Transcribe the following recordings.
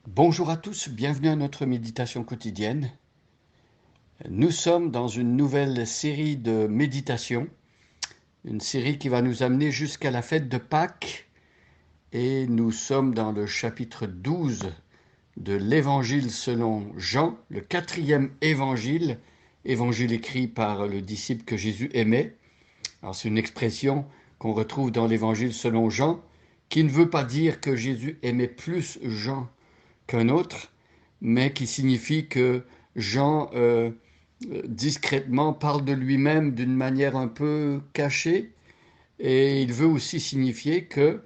Bonjour à tous, bienvenue à notre méditation quotidienne. Nous sommes dans une nouvelle série de méditations, une série qui va nous amener jusqu'à la fête de Pâques et nous sommes dans le chapitre 12 de l'Évangile selon Jean, le quatrième évangile, évangile écrit par le disciple que Jésus aimait. Alors c'est une expression qu'on retrouve dans l'Évangile selon Jean, qui ne veut pas dire que Jésus aimait plus Jean qu'un autre, mais qui signifie que Jean discrètement parle de lui-même d'une manière un peu cachée, et il veut aussi signifier que,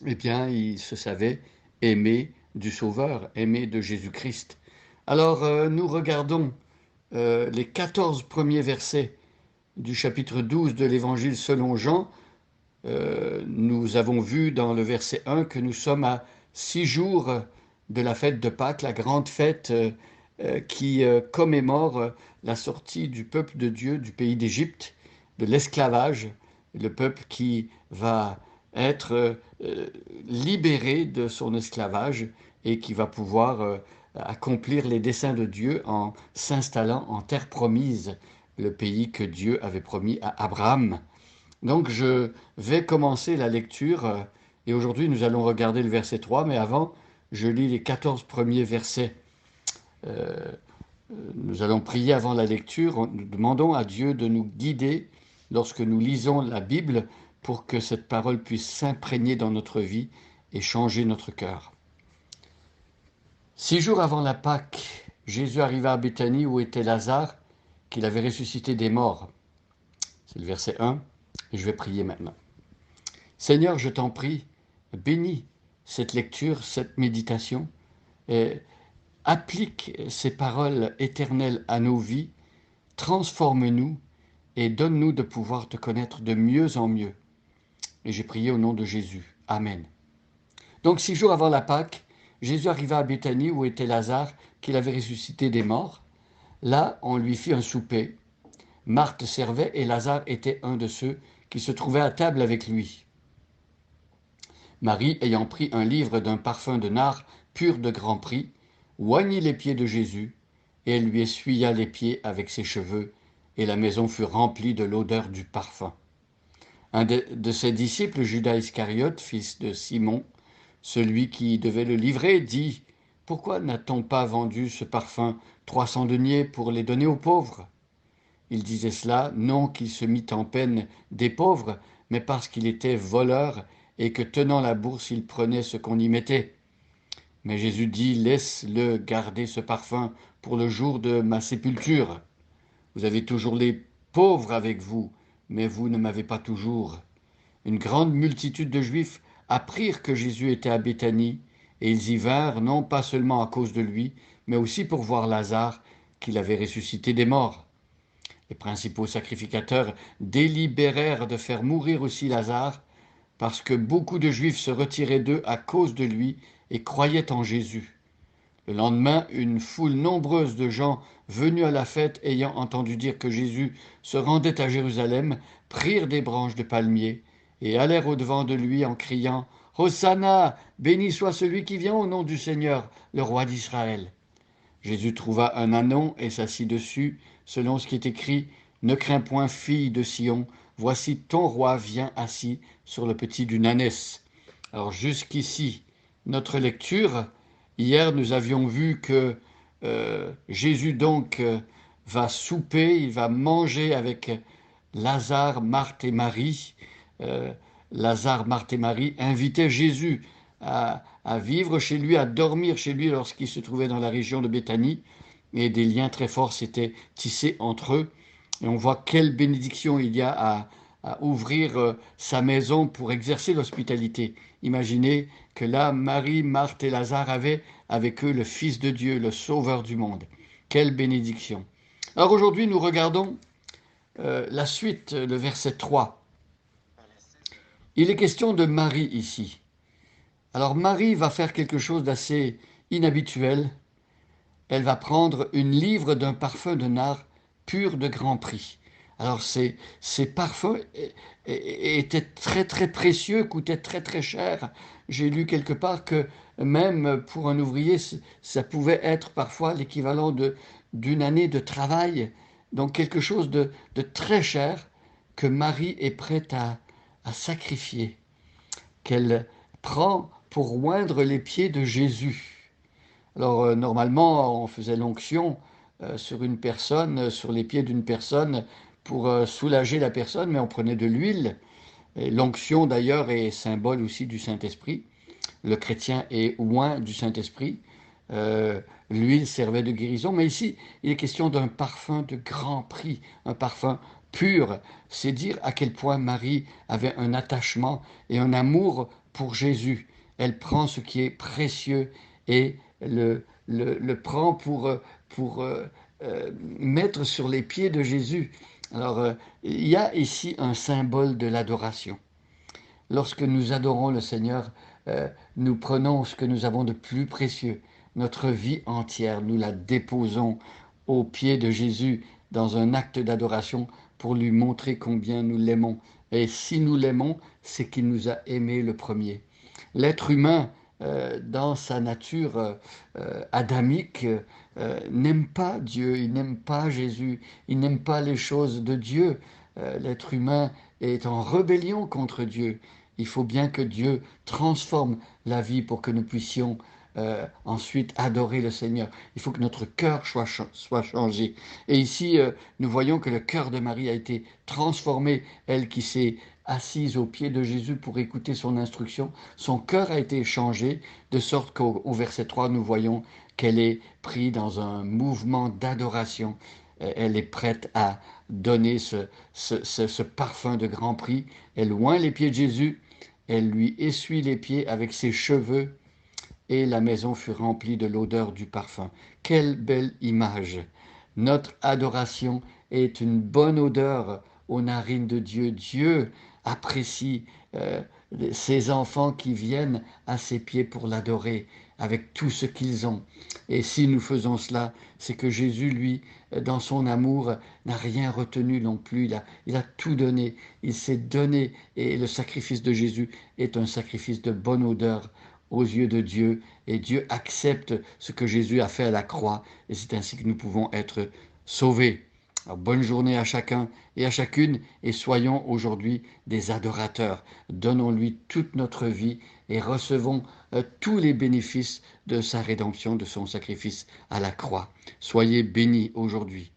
eh bien, il se savait aimé du Sauveur, aimé de Jésus-Christ. Alors, nous regardons les 14 premiers versets du chapitre 12 de l'Évangile selon Jean. Nous avons vu dans le verset 1 que nous sommes à 6 jours de la fête de Pâques, la grande fête qui commémore la sortie du peuple de Dieu du pays d'Égypte, de l'esclavage, le peuple qui va être libéré de son esclavage et qui va pouvoir accomplir les desseins de Dieu en s'installant en terre promise, le pays que Dieu avait promis à Abraham. Donc je vais commencer la lecture et aujourd'hui nous allons regarder le verset 3, mais avant je lis les 14 premiers versets. Euh, Nous allons prier avant la lecture. Nous demandons à Dieu de nous guider lorsque nous lisons la Bible pour que cette parole puisse s'imprégner dans notre vie et changer notre cœur. 6 jours avant la Pâque, Jésus arriva à Béthanie où était Lazare, qu'il avait ressuscité des morts. C'est le verset 1 et je vais prier maintenant. Seigneur, je t'en prie, bénis cette lecture, cette méditation, et applique ces paroles éternelles à nos vies, transforme-nous et donne-nous de pouvoir te connaître de mieux en mieux. Et j'ai prié au nom de Jésus. Amen. Donc 6 jours avant la Pâque, Jésus arriva à Béthanie où était Lazare, qu'il avait ressuscité des morts. Là, on lui fit un souper. Marthe servait et Lazare était un de ceux qui se trouvaient à table avec lui. Marie, ayant pris un livre d'un parfum de nard pur de grand prix, oignit les pieds de Jésus, et elle lui essuya les pieds avec ses cheveux, et la maison fut remplie de l'odeur du parfum. Un de ses disciples, Judas Iscariote, fils de Simon, celui qui devait le livrer, dit « Pourquoi n'a-t-on pas vendu ce parfum 300 deniers pour les donner aux pauvres ?» Il disait cela non qu'il se mit en peine des pauvres, mais parce qu'il était voleur et que tenant la bourse, il prenait ce qu'on y mettait. Mais Jésus dit, laisse-le garder ce parfum pour le jour de ma sépulture. Vous avez toujours les pauvres avec vous, mais vous ne m'avez pas toujours. Une grande multitude de Juifs apprirent que Jésus était à Béthanie, et ils y vinrent non pas seulement à cause de lui, mais aussi pour voir Lazare, qu'il avait ressuscité des morts. Les principaux sacrificateurs délibérèrent de faire mourir aussi Lazare, parce que beaucoup de Juifs se retiraient d'eux à cause de lui et croyaient en Jésus. Le lendemain, une foule nombreuse de gens venus à la fête, ayant entendu dire que Jésus se rendait à Jérusalem, prirent des branches de palmier et allèrent au-devant de lui en criant « Hosanna, béni soit celui qui vient au nom du Seigneur, le roi d'Israël !» Jésus trouva un ânon et s'assit dessus, selon ce qui est écrit « Ne crains point, fille de Sion, voici ton roi vient assis sur le petit d'une ânesse. » Alors jusqu'ici, notre lecture. Hier, nous avions vu que Jésus donc va souper, il va manger avec Lazare, Marthe et Marie. Euh, Lazare, Marthe et Marie invitaient Jésus à vivre chez lui, à dormir chez lui lorsqu'il se trouvait dans la région de Béthanie. Et des liens très forts s'étaient tissés entre eux. Et on voit quelle bénédiction il y a à ouvrir sa maison pour exercer l'hospitalité. Imaginez que là, Marie, Marthe et Lazare avaient avec eux le Fils de Dieu, le Sauveur du monde. Quelle bénédiction. Alors aujourd'hui, nous regardons la suite, le verset 3. Il est question de Marie ici. Alors Marie va faire quelque chose d'assez inhabituel. Elle va prendre une livre d'un parfum de nard pur de grand prix. Alors ces parfums étaient très très précieux, coûtaient très très cher. J'ai lu quelque part que même pour un ouvrier, ça pouvait être parfois l'équivalent d'une année de travail. Donc quelque chose de très cher que Marie est prête à sacrifier, qu'elle prend pour oindre les pieds de Jésus. Alors normalement, on faisait l'onction sur une personne, sur les pieds d'une personne pour soulager la personne, mais on prenait de l'huile. Et l'onction d'ailleurs est symbole aussi du Saint-Esprit. Le chrétien est oint du Saint-Esprit. Euh, L'huile servait de guérison, mais ici, il est question d'un parfum de grand prix, un parfum pur. C'est dire à quel point Marie avait un attachement et un amour pour Jésus. Elle prend ce qui est précieux et le prend pour mettre sur les pieds de Jésus. Alors, il y a ici un symbole de l'adoration. Lorsque nous adorons le Seigneur, nous prenons ce que nous avons de plus précieux, notre vie entière, nous la déposons aux pieds de Jésus dans un acte d'adoration pour lui montrer combien nous l'aimons. Et si nous l'aimons, c'est qu'il nous a aimés le premier. L'être humain, dans sa nature adamique, n'aime pas Dieu, il n'aime pas Jésus, il n'aime pas les choses de Dieu. L'être humain est en rébellion contre Dieu. Il faut bien que Dieu transforme la vie pour que nous puissions ensuite adorer le Seigneur. Il faut que notre cœur soit changé. Et ici, nous voyons que le cœur de Marie a été transformé, elle qui s'est assise aux pieds de Jésus pour écouter son instruction. Son cœur a été changé, de sorte qu'au verset 3, nous voyons qu'elle est prise dans un mouvement d'adoration. Elle est prête à donner ce parfum de grand prix. Elle oint les pieds de Jésus, elle lui essuie les pieds avec ses cheveux, et la maison fut remplie de l'odeur du parfum. Quelle belle image! Notre adoration est une bonne odeur aux narines de Dieu. Dieu apprécie ses enfants qui viennent à ses pieds pour l'adorer avec tout ce qu'ils ont. Et si nous faisons cela, c'est que Jésus, lui, dans son amour, n'a rien retenu non plus. Il a tout donné. Il s'est donné. Et le sacrifice de Jésus est un sacrifice de bonne odeur aux yeux de Dieu. Et Dieu accepte ce que Jésus a fait à la croix. Et c'est ainsi que nous pouvons être sauvés. Alors, bonne journée à chacun et à chacune, et soyons aujourd'hui des adorateurs. Donnons-lui toute notre vie et recevons tous les bénéfices de sa rédemption, de son sacrifice à la croix. Soyez bénis aujourd'hui.